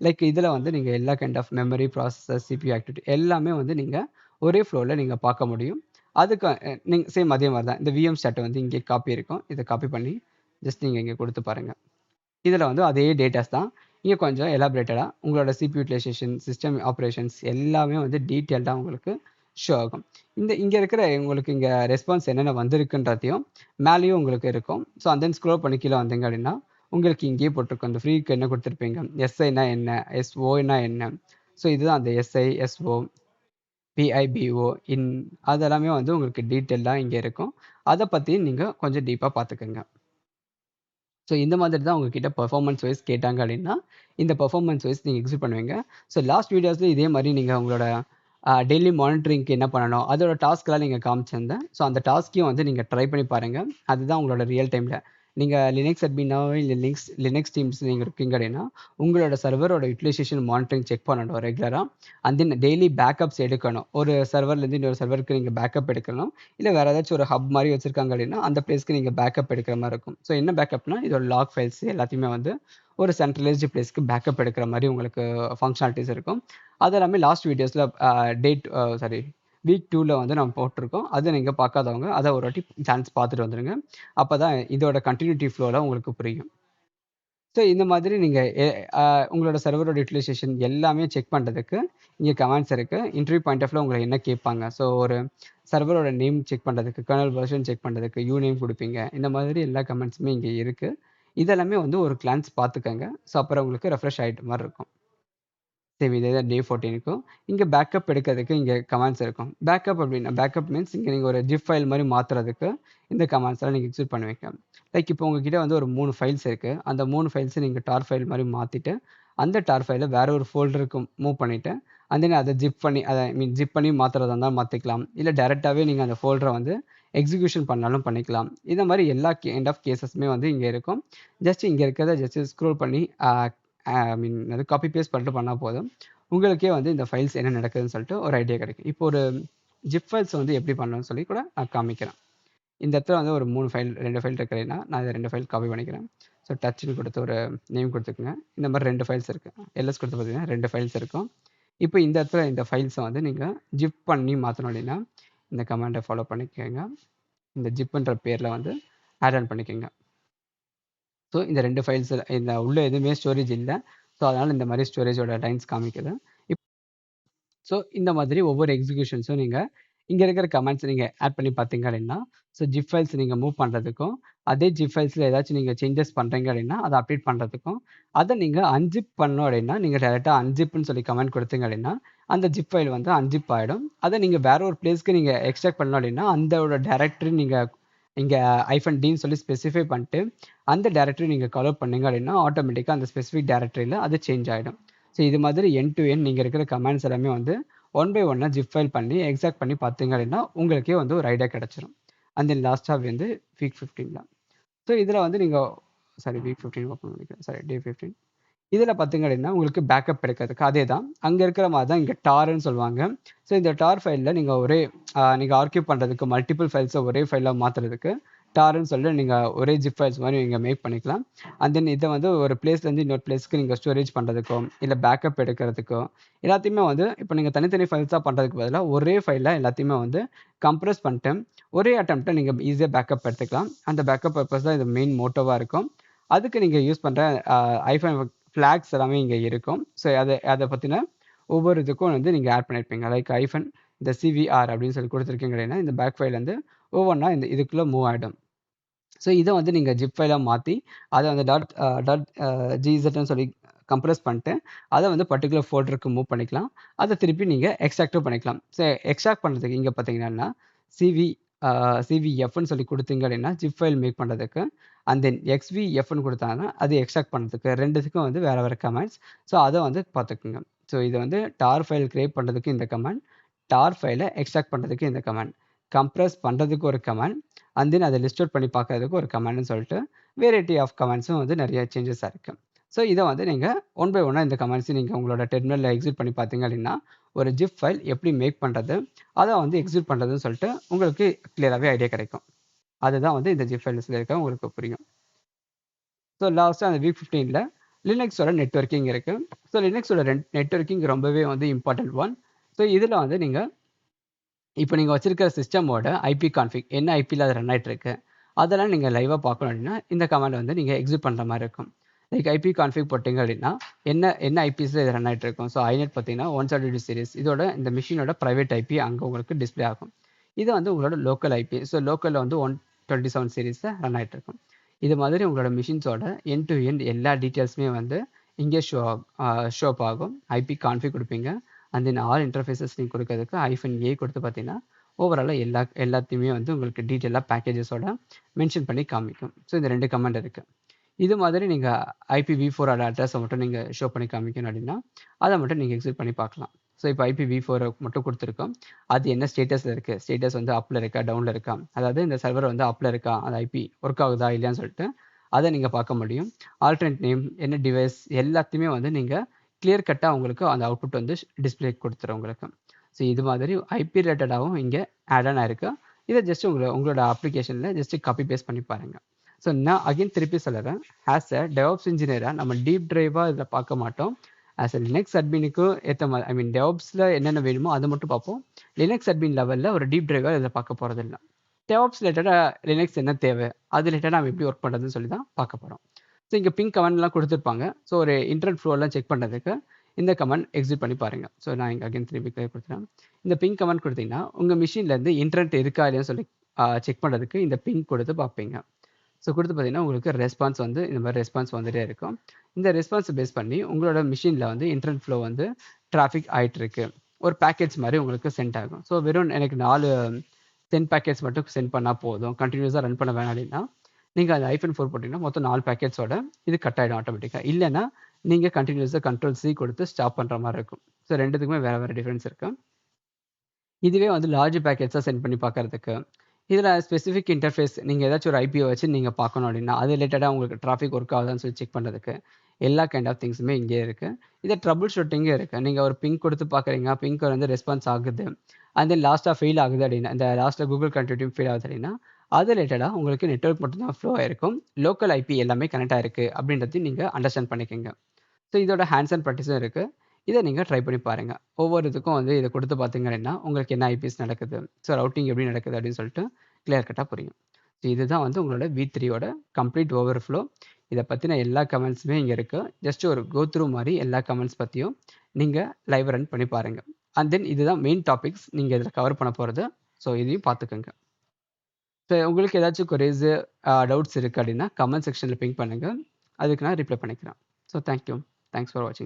லைக் இதில் வந்து நீங்கள் எல்லா kind of memory, processor, CPU activity எல்லாமே வந்து நீங்கள் ஒரே ஃப்ளோவில் நீங்கள் பார்க்க முடியும். அதுக்கு நீங்கள் சேம் அதே மாதிரி தான் இந்த VM ஸ்டாட் வந்து இங்கே காப்பி இருக்கும். இதை காப்பி பண்ணி ஜஸ்ட் நீங்கள் இங்கே கொடுத்து பாருங்கள். இதில் வந்து அதே டேட்டாஸ் தான் இங்கே கொஞ்சம் எலாபரேட்டடாக உங்களோட CPU யூட்டிலைசேஷன், சிஸ்டம் ஆப்ரேஷன்ஸ் எல்லாமே வந்து டீட்டெயில்டாக உங்களுக்கு ஷோ ஆகும். இங்கே இருக்கிற உங்களுக்கு இங்கே ரெஸ்பான்ஸ் என்னென்ன வந்திருக்குன்றதையும் மேலேயும் உங்களுக்கு இருக்கும். ஸோ அந்த ஸ்க்ரோல் பண்ணி கீழே வந்தீங்க அப்படின்னா உங்களுக்கு இங்கேயே போட்டிருக்கும். அந்த ஃப்ரீக்கு என்ன கொடுத்துருப்பீங்க, SIனா என்ன, SOனா என்ன. ஸோ இதுதான் அந்த SI, SO, PIBO அதெல்லாமே வந்து உங்களுக்கு டீட்டெயிலாக இங்கே இருக்கும். அதை பற்றி நீங்கள் கொஞ்சம் டீப்பாக பார்த்துக்கோங்க. ஸோ இந்த மாதிரி தான் உங்ககிட்ட பெர்ஃபார்மன்ஸ் வைஸ் கேட்டாங்க அப்படின்னா இந்த பெர்ஃபார்மன்ஸ் வைஸ் நீங்கள் எக்ஸிக்யூட் பண்ணுவீங்க. ஸோ லாஸ்ட் வீடியோஸில் இதே மாதிரி நீங்கள் உங்களோட டெய்லி மானிட்டரிங்க்கு என்ன பண்ணணும் அதோட டாஸ்க்கெலாம் நீங்கள் காமிச்சிருந்தேன். ஸோ அந்த டாஸ்க்கையும் வந்து நீங்கள் ட்ரை பண்ணி பாருங்கள். அதுதான் உங்களோட ரியல் டைமில் நீங்கள் லினக்ஸ் அட்மினாவோ இல்லை லினக்ஸ் டீம்ஸ் நீங்கள் இருக்கீங்க அப்படின்னா உங்களோட சர்வரோட யூட்டிலைசேஷன் மானிட்டரிங் செக் பண்ணணும் ரெகுலராக. அண்ட் தென் டெய்லி பேக்கப்ஸ் எடுக்கணும். ஒரு சர்வர்லேருந்து இன்னொரு சர்வருக்கு நீங்கள் பேக்கப் எடுக்கணும். இல்லை வேறு ஏதாச்சும் ஒரு ஹப் மாதிரி வச்சுருக்காங்க அப்படின்னா அந்த பிளேஸ்க்கு நீங்கள் பேக்கப் எடுக்கிற மாதிரி இருக்கும். ஸோ என்ன பேக்கப்னா இதோட லாக் ஃபைல்ஸ் எல்லாத்தையுமே வந்து ஒரு சென்ட்ரலைஸ்டு பிளேஸ்க்கு பேக்கப் எடுக்கிற மாதிரி உங்களுக்கு ஃபங்க்ஷனாலிட்டிஸ் இருக்கும். அது எல்லாமே லாஸ்ட் வீடியோஸில் வீக் 2ல் வந்து நம்ம போட்டிருக்கோம். அதை நீங்கள் பார்க்காதவங்க அதை ஒரு வாட்டி சான்ஸ் பார்த்துட்டு வந்துடுங்க. அப்போ தான் இதோட கண்டினியூட்டி ஃப்ளோவில் உங்களுக்கு புரியும். ஸோ இந்த மாதிரி நீங்கள் உங்களோட சர்வரோட யூட்டிலைசேஷன் எல்லாமே செக் பண்ணுறதுக்கு இங்கே கமெண்ட்ஸ் இருக்குது. இன்டர்வியூ பாயிண்ட் ஆஃப் உங்களை என்ன கேட்பாங்க, ஸோ ஒரு சர்வரோட நேம் செக் பண்ணுறதுக்கு, கர்னல் வெர்ஷன் செக் பண்ணுறதுக்கு நேம் கொடுப்பீங்க. இந்த மாதிரி எல்லா கமெண்ட்ஸுமே இங்கே இருக்குது. இதெல்லாமே வந்து ஒரு கிளான்ஸ் பார்த்துக்கோங்க. ஸோ அப்புறம் உங்களுக்கு ரெஃப்ரெஷ் ஆகிட்ட மாதிரி இருக்கும். சரி, இதே தான் டே 14க்கும் இங்கே பேக்கப் எடுக்கிறதுக்கு இங்கே கமெண்ட்ஸ் இருக்கும். பேக்கப் அப்படின்னா பேக்கப் மீன்ஸ் இங்கே நீங்கள் ஒரு ஜிப் ஃபைல் மாதிரி மாற்றுறதுக்கு இந்த கமெண்ட்ஸ்லாம் நீங்கள் எக்ஸிக்யூட் பண்ணுவீங்க. லைக் இப்போ உங்ககிட்ட வந்து ஒரு 3 ஃபைல்ஸ் இருக்குது. அந்த 3 ஃபைல்ஸை நீங்கள் டார் ஃபைல் மாதிரி மாற்றிட்டு அந்த டார் ஃபைலை வேற ஒரு ஃபோல்டருக்கு மூவ் பண்ணிவிட்டு அண்ட் தென் அதை ஜிப் பண்ணி அதை ஜிப் பண்ணி மாற்றுறதா இருந்தாலும் மாற்றிக்கலாம். இல்லை டேரெக்டாகவே நீங்கள் அந்த ஃபோல்டரை வந்து எக்ஸிக்யூஷன் பண்ணாலும் பண்ணிக்கலாம். இந்த மாதிரி எல்லா கைண்ட் ஆஃப் கேசஸுமே வந்து இங்கே இருக்கும். ஜஸ்ட் இங்கே இருக்கிறத ஜஸ்ட் ஸ்க்ரோல் பண்ணி அது காப்பி பேஸ்ட் பண்ணிட்டு பண்ணால் போதும். உங்களுக்கே வந்து இந்த ஃபைல்ஸ் என்ன நடக்குதுன்னு சொல்லிட்டு ஒரு ஐடியா கிடைக்கும். இப்போ ஒரு ஜிப் ஃபைல்ஸ் வந்து எப்படி பண்ணணும்னு சொல்லி கூட நான் காமிக்கிறேன். இந்த இடத்துல வந்து ஒரு 2 ஃபைல் இருக்கிறேன்னா நான் இதை 2 ஃபைல் காப்பி பண்ணிக்கிறேன். ஸோ டச்சுன்னு கொடுத்து ஒரு நேம் கொடுத்துக்குங்க. இந்த மாதிரி 2 ஃபைல்ஸ் இருக்குது. எல்எஸ் கொடுத்து பார்த்தீங்கன்னா 2 ஃபைல்ஸ் இருக்கும். இப்போ இந்த இடத்துல இந்த ஃபைல்ஸை வந்து நீங்கள் ஜிப் பண்ணி மாற்றணும் அப்படின்னா இந்த கமாண்டை ஃபாலோ பண்ணிக்கோங்க. இந்த ஜிப்புன்ற பேரில் வந்து ஆட் ஆன் பண்ணிக்கோங்க. ஸோ இந்த 2 ஃபைல்ஸ் இந்த உள்ள எதுவுமே ஸ்டோரேஜ் இல்லை. ஸோ அதனால் இந்த மாதிரி ஸ்டோரேஜோட லைன்ஸ் காமிக்குது. ஸோ இந்த மாதிரி ஒவ்வொரு எக்ஸிக்யூஷன்ஸும் நீங்கள் இங்கே இருக்கிற கமெண்ட்ஸ் நீங்கள் ஆட் பண்ணி பார்த்தீங்க அப்படின்னா ஸோ ஜிப் ஃபைல்ஸ் நீங்கள் மூவ் பண்ணுறதுக்கும் அதே ஜிப் ஃபைல்ஸில் ஏதாச்சும் நீங்கள் சேஞ்சஸ் பண்ணுறீங்க அப்படின்னா அதை அப்டேட் பண்ணுறதுக்கும் அதை நீங்கள் அன்ஜிப் பண்ணோம் அப்படின்னா நீங்கள் டேரெக்டாக அன்ஜிப்னு சொல்லி கமெண்ட் கொடுத்தீங்க அப்படின்னா அந்த ஜிப் ஃபைல் வந்து அன்ஜிப் ஆகிடும். அதை நீங்கள் வேற ஒரு பிளேஸ்க்கு நீங்கள் எக்ஸ்ட்ராக்ட் பண்ணோம் அப்படின்னா அந்தோட டேரக்டரி நீங்கள் இங்கே -dன்னு சொல்லி ஸ்பெசிஃபை பண்ணிட்டு அந்த டேரக்டரி நீங்கள் கலர் பண்ணீங்க அப்படின்னா ஆட்டோமேட்டிக்காக அந்த ஸ்பெசிஃபிக் டேரக்டரியில் அது சேஞ்ச் ஆகிடும். ஸோ இது மாதிரி என் டு என் நீங்கள் இருக்கிற கமெண்ட்ஸ் எல்லாமே வந்து 1 by 1 ஜிப் ஃபைல் பண்ணி எக்ஸாக்ட் பண்ணி பார்த்தீங்க அப்படின்னா உங்களுக்கே வந்து ஒரு ஐடியா கிடச்சிரும். அண்ட் தென் லாஸ்ட்டாக வந்து வீக் 15 ஸோ இதில் வந்து நீங்கள் வீக் 15 ஓப்பன் பண்ணிக்கிறேன் டே 15 இதில் பார்த்தீங்க அப்படின்னா உங்களுக்கு பேக்கப் எடுக்கிறதுக்கு அதே தான் அங்கே இருக்கிற மாதிரி தான் இங்கே டார்ன்னு சொல்லுவாங்க. ஸோ இந்த டார் ஃபைலில் நீங்கள் நீங்கள் ஆர்கியூ பண்ணுறதுக்கு மல்டிபிள் ஃபைல்ஸை ஒரே ஃபைலாக மாற்றுறதுக்கு டார்ன்னு சொல்லிட்டு நீங்கள் ஒரே ஜிப் ஃபைல்ஸ் மாதிரி நீங்கள் மேக் பண்ணிக்கலாம். அண்ட் தென் இதை வந்து ஒரு பிளேஸ்லேருந்து இன்னொரு பிளேஸ்க்கு நீங்கள் ஸ்டோரேஜ் பண்ணுறதுக்கோ இல்லை பேக்கப் எடுக்கிறதுக்கோ எல்லாத்தையுமே வந்து இப்போ நீங்கள் தனித்தனி ஃபைல்ஸாக பண்ணுறதுக்கு பதிலாக ஒரே ஃபைலில் எல்லாத்தையுமே வந்து கம்ப்ரஸ் பண்ணிட்டு ஒரே அட்டம்ப்ட்டை நீங்கள் ஈஸியாக பேக்கப் எடுத்துக்கலாம். அந்த பேக்கப் பர்பஸ் தான் இது மெயின் மோட்டோவாக இருக்கும். அதுக்கு நீங்கள் யூஸ் பண்ணுற ஐஃபோன் ஃப்ளாக்ஸ் எல்லாமே இங்கே இருக்கும். ஸோ அதை பற்றின ஒவ்வொரு இதுக்கும் வந்து நீங்கள் ஆட் பண்ணியிருப்பீங்க. லைக் ஐஃபன் இந்த சிவிஆர் அப்படின்னு சொல்லி கொடுத்துருக்கீங்க அப்படின்னா இந்த பேக் ஃபைல் வந்து ஒவ்வொன்றா இந்த இதுக்குள்ளே மூவ் ஆகிடும். ஸோ இதை வந்து நீங்கள் ஜிப் ஃபைலாக மாற்றி அதை வந்து .gzன்னு சொல்லி கம்ப்ரஸ் பண்ணிட்டு அதை வந்து பர்டிகுலர் ஃபோல்டருக்கு மூவ் பண்ணிக்கலாம். அதை திருப்பி நீங்கள் எக்ஸ்ட்ராக்டும் பண்ணிக்கலாம். ஸோ எக்ஸ்ட்ராக்ட் பண்ணுறதுக்கு இங்கே பார்த்தீங்கன்னா சிவிஎஃப்னு சொல்லி கொடுத்தீங்க அப்படின்னா ஜிப் ஃபைல் மேக் பண்ணுறதுக்கு அண்ட் தென் எக்ஸ்விஎஃப்னு கொடுத்தாங்கன்னா அது எக்ஸ்ட்ராக்ட் பண்ணுறதுக்கு ரெண்டுத்துக்கும் வந்து வேறு வேறு கமெண்ட்ஸ். ஸோ அதை வந்து பார்த்துக்குங்க. ஸோ இதை வந்து டார் ஃபைல் கிரியேட் பண்ணுறதுக்கு இந்த கமெண்ட், டார் ஃபைலை எக்ஸ்ட்ராக்ட் பண்ணுறதுக்கு இந்த கமெண்ட், கம்ப்ரஸ் பண்ணுறதுக்கு ஒரு கமெண்ட், அண்ட் தென் அதை லிஸ்ட் அவுட் பண்ணி பார்க்கறதுக்கு ஒரு கமெண்ட்னு சொல்லிட்டு வெரைட்டி ஆஃப் கமெண்ட்ஸும் வந்து நிறைய சேஞ்சஸாக இருக்குது. ஸோ இதை வந்து நீங்கள் 1 by 1 இந்த கமெண்ட்ஸையும் நீங்கள் உங்களோட டெர்மினலில் எக்ஸிக்யூட் பண்ணி பார்த்தீங்க அப்படின்னா ஒரு ஜிப் ஃபைல் எப்படி மேக் பண்ணுறது அதை வந்து எக்ஸிக்யூட் பண்ணுறதுன்னு சொல்லிட்டு உங்களுக்கு கிளியராகவே ஐடியா கிடைக்கும். அதுதான் வந்து இந்த ஜிப் ஃபைல்ஸில் இருக்க உங்களுக்கு புரியும். ஸோ லாஸ்ட்டாக அந்த வீக் 15ல் லினக்ஸோட நெட்வொர்க்கிங் இருக்குது. ஸோ லினக்ஸோட நெட்வொர்க்கிங் ரொம்பவே வந்து இம்பார்ட்டன்ட் ஒன். ஸோ இதில் வந்து நீங்கள் இப்போ நீங்கள் வச்சிருக்கிற சிஸ்டமோட ஐபி கான்ஃபிக் என்ன ஐபியில் அது ரன் ஆகிட்டு இருக்கு அதெல்லாம் நீங்கள் லைவாக பார்க்கணும் அப்படின்னா இந்த கமெண்ட் வந்து நீங்கள் எக்ஸிக்யூட் பண்ணுற மாதிரி இருக்கும். லைக் ஐபி கான்ஃபிக் போட்டிங்க அப்படின்னா என்ன ஐபிஸில் இது ரன் ஆகிட்டு இருக்கும். ஸோ ஐநெட் பார்த்தீங்கன்னா 172 சீரிஸ் இதோட இந்த மிஷினோட ப்ரைவேட் ஐபி அங்கே உங்களுக்கு டிஸ்பிளே ஆகும். இது வந்து உங்களோட லோக்கல் ஐபி. ஸோ லோக்கலில் வந்து 127 சீரிஸில் ரன் ஆகிட்டு இருக்கும். இது மாதிரி உங்களோட மிஷின்ஸோட எண்ட் டு எண்ட் எல்லா டீட்டெயில்ஸுமே வந்து இங்கே ஷோப் ஆகும். ஐபி கான்ஃபிக் கொடுப்பீங்க அண்ட் தென் ஆல் இன்டர்ஃபேஸஸ் நீங்கள் கொடுக்கறதுக்கு -a கொடுத்து பார்த்தீங்கன்னா ஓவராலாக எல்லாத்தையுமே வந்து உங்களுக்கு டீட்டெயிலாக பேக்கேஜஸோட மென்ஷன் பண்ணி காமிக்கும். ஸோ இந்த 2 கமெண்ட் இருக்குது. இது மாதிரி நீங்கள் IPv4 அட்ரஸை மட்டும் நீங்கள் ஷோ பண்ணி காமிக்கணும் அப்படின்னா அதை மட்டும் நீங்கள் எக்ஸிக்யூட் பண்ணி பார்க்கலாம். ஸோ இப்போ IPv4 மட்டும் கொடுத்துருக்கோம். அது என்ன ஸ்டேட்டஸில் இருக்குது, ஸ்டேட்டஸ் வந்து அப்பில் இருக்கா டவுனில் இருக்கா, அதாவது இந்த சர்வர் வந்து அப்பில் இருக்கா, அது ஐபி ஒர்க் ஆகுதா இல்லையான்னு சொல்லிட்டு அதை நீங்கள் பார்க்க முடியும். ஆல்டர்னேட் நேம் என்ன டிவைஸ் எல்லாத்தையுமே வந்து நீங்கள் கிளியர் கட்டாக உங்களுக்கு அந்த அவுட்புட் வந்து டிஸ்பிளே கொடுத்துரும் உங்களுக்கு. ஸோ இது மாதிரி ஐபி ரிலேட்டடாகவும் இங்கே ஆட் ஆன் ஆயிருக்கு. இதை ஜஸ்ட் உங்களோட அப்ளிகேஷனில் ஜஸ்ட் காப்பி பேஸ்ட் பண்ணி பாருங்கள். ஸோ நான் அகைன் திருப்பி சொல்லுறேன், ஆஸ் அ டெவாப்ஸ் இன்ஜினியராக நம்ம டீப் ட்ரைவாக இதில் பார்க்க மாட்டோம். ஆஸ் அ லினக்ஸ் அட்மினுக்கு ஏற்ற மாதிரி டெவாப்ஸில் என்னென்ன வேணுமோ அதை மட்டும் பார்ப்போம். லினக்ஸ் அட்மின் லெவலில் ஒரு டீப் ட்ரைவாக இதில் பார்க்க போகிறது இல்லை. டெவாப்ஸ் ரிலேட்டடாக லினக்ஸ் என்ன தேவை, அது ரிலேட்டடாக நம்ம எப்படி ஒர்க் பண்ணுறதுன்னு சொல்லி தான் பார்க்க போகிறோம். ஸோ இங்கே பிங்க் கமெண்ட்லாம் கொடுத்துருப்பாங்க. ஸோ ஒரு இன்டர்நெட் ஃப்ளோலாம் செக் பண்ணுறதுக்கு இந்த கமெண்ட் எக்ஸிட் பண்ணி பாருங்கள். ஸோ நான் இங்கே அகைன் திருப்பி கொடுத்துறேன். இந்த பிங்க் கமெண்ட் கொடுத்தீங்கன்னா உங்கள் மிஷின்லேருந்து இன்டர்நெட் இருக்கா இல்லையான்னு சொல்லி செக் பண்ணுறதுக்கு இந்த பிங்க் கொடுத்து பார்ப்பீங்க. ஸோ கொடுத்து பார்த்தீங்கன்னா உங்களுக்கு ரெஸ்பான்ஸ் வந்து இந்த மாதிரி ரெஸ்பான்ஸ் வந்துகிட்டே இருக்கும். இந்த ரெஸ்பான்ஸை பேஸ் பண்ணி உங்களோட மிஷினில் வந்து இன்டர்நெட் ஃப்ளோ வந்து டிராஃபிக் ஆகிட்டு இருக்கு. ஒரு பேக்கெட்ஸ் மாதிரி உங்களுக்கு சென்ட் ஆகும். ஸோ வெறும் எனக்கு 4 10 பேக்கெட்ஸ் மட்டும் சென்ட் பண்ணால் போதும், கண்டினியூஸாக ரன் பண்ண வேணாம் அப்படின்னா நீங்கள் அந்த -4 போட்டிங்கன்னா மொத்தம் 4 பேக்கெட்ஸோட இது கட் ஆகிடும் ஆட்டோமேட்டிக்காக. இல்லைன்னா நீங்கள் கண்டினியூஸாக Ctrl+C கொடுத்து ஸ்டாப் பண்ணுற மாதிரி இருக்கும். ஸோ ரெண்டுத்துக்குமே வேறு வேறு டிஃப்ரென்ஸ் இருக்குது. இதுவே வந்து லார்ஜ் பேக்கெட்ஸாக சென்ட் பண்ணி பார்க்கறதுக்கு இதில் ஸ்பெசிஃபிக் இன்டர்ஃபேஸ் நீங்கள் ஏதாச்சும் ஒரு ஐபியை வச்சு நீங்கள் பார்க்கணும் அப்படின்னா அது ரிலேட்டடாக உங்களுக்கு டிராஃபிக் ஒர்க் ஆகுதான்னு சொல்லி செக் பண்ணுறதுக்கு எல்லா கைண்ட் ஆஃப் திங்ஸுமே இங்கே இருக்குது. இது ட்ரபுள் ஷூட்டிங்கே இருக்குது. நீங்கள் ஒரு பிங்க் கொடுத்து பார்க்குறீங்க, பிங்க் வந்து ரெஸ்பான்ஸ் ஆகுது, அண்ட் தென் லாஸ்ட்டாக ஃபெயில் ஆகுது அப்படின்னா, இந்த லாஸ்ட்டில் கூகுள் கண்டினியூ ஃபெயில் ஆகுது அப்படின்னா அது ரிலேட்டடாக உங்களுக்கு நெட்வொர்க் மட்டும் தான் ஃப்ளோ ஆயிருக்கும். லோக்கல் ஐபி எல்லாமே கனெக்ட் ஆயிருக்கு அப்படின்றதையும் நீங்கள் அண்டர்ஸ்டாண்ட் பண்ணிக்கோங்க. ஸோ இதோட ஹேண்ட்ஸ் அண்ட் ப்ராக்டிஸும் இருக்குது. இதை நீங்கள் ட்ரை பண்ணி பாருங்கள். ஒவ்வொரு இதுக்கும் வந்து இதை கொடுத்து பார்த்தீங்க அப்படின்னா உங்களுக்கு என்ன ஐபிஎஸ் நடக்குது, ஸோ ரவுட்டிங் எப்படி நடக்குது அப்படின்னு சொல்லிட்டு கிளியர் கட்டாக புரியும். ஸோ இதுதான் வந்து உங்களோட V3யோட கம்ப்ளீட் ஓவர்ஃப்ளோ. இதை பற்றின எல்லா கமெண்ட்ஸுமே இங்கே இருக்குது. ஜஸ்ட் ஒரு கோ த்ரூ மாதிரி எல்லா கமெண்ட்ஸ் பற்றியும் நீங்கள் லைவ் ரன் பண்ணி பாருங்கள். அண்ட் தென் இதுதான் மெயின் டாபிக்ஸ் நீங்கள் இதில் கவர் பண்ண போகிறது. ஸோ இதையும் பார்த்துக்கோங்க. ஸோ உங்களுக்கு ஏதாச்சும் கொரீஸு டவுட்ஸ் இருக்குது அப்படின்னா கமெண்ட் செக்ஷனில் பிங்க் பண்ணுங்கள். அதுக்கு நான் ரிப்ளை பண்ணிக்கிறேன். So thank you. தேங்க்ஸ் ஃபார் வாட்சிங்.